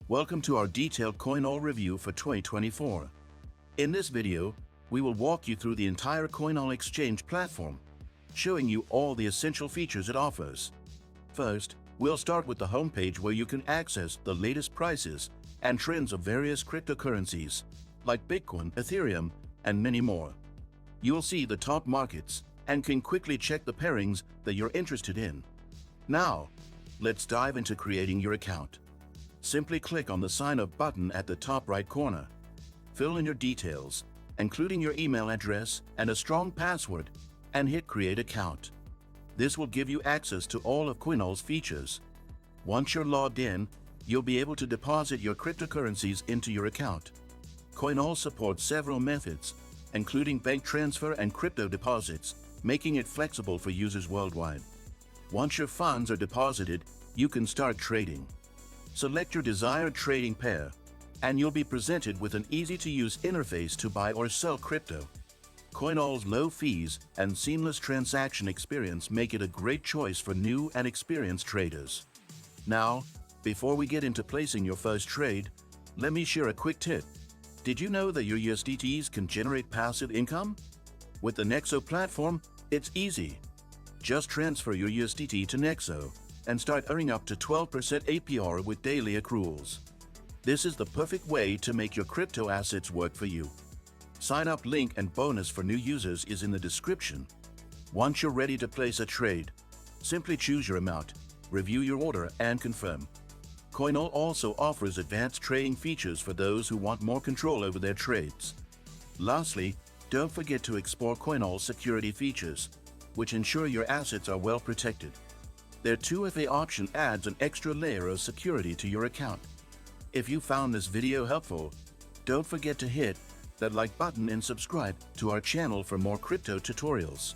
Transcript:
Welcome to our detailed Coinall review for 2024. In this video, we will walk you through the entire Coinall exchange platform, showing you all the essential features it offers. First, we'll start with the homepage where you can access the latest prices and trends of various cryptocurrencies, like Bitcoin, Ethereum, and many more. You'll see the top markets and can quickly check the pairings that you're interested in. Now, let's dive into creating your account. Simply click on the Sign Up button at the top right corner. Fill in your details, including your email address and a strong password, and hit Create Account. This will give you access to all of Coinall's features. Once you're logged in, you'll be able to deposit your cryptocurrencies into your account. Coinall supports several methods, including bank transfer and crypto deposits, making it flexible for users worldwide. Once your funds are deposited, you can start trading. Select your desired trading pair, and you'll be presented with an easy-to-use interface to buy or sell crypto. Coinall's low fees and seamless transaction experience make it a great choice for new and experienced traders. Now, before we get into placing your first trade, let me share a quick tip. Did you know that your USDTs can generate passive income? With the Nexo platform, it's easy. Just transfer your USDT to Nexo and start earning up to 12% APR with daily accruals. This is the perfect way to make your crypto assets work for you. Sign up link and bonus for new users is in the description. Once you're ready to place a trade, simply choose your amount, review your order, and confirm. Coinall also offers advanced trading features for those who want more control over their trades. Lastly, don't forget to explore Coinall's security features, which ensure your assets are well protected. Their 2FA option adds an extra layer of security to your account. If you found this video helpful, don't forget to hit that like button and subscribe to our channel for more crypto tutorials.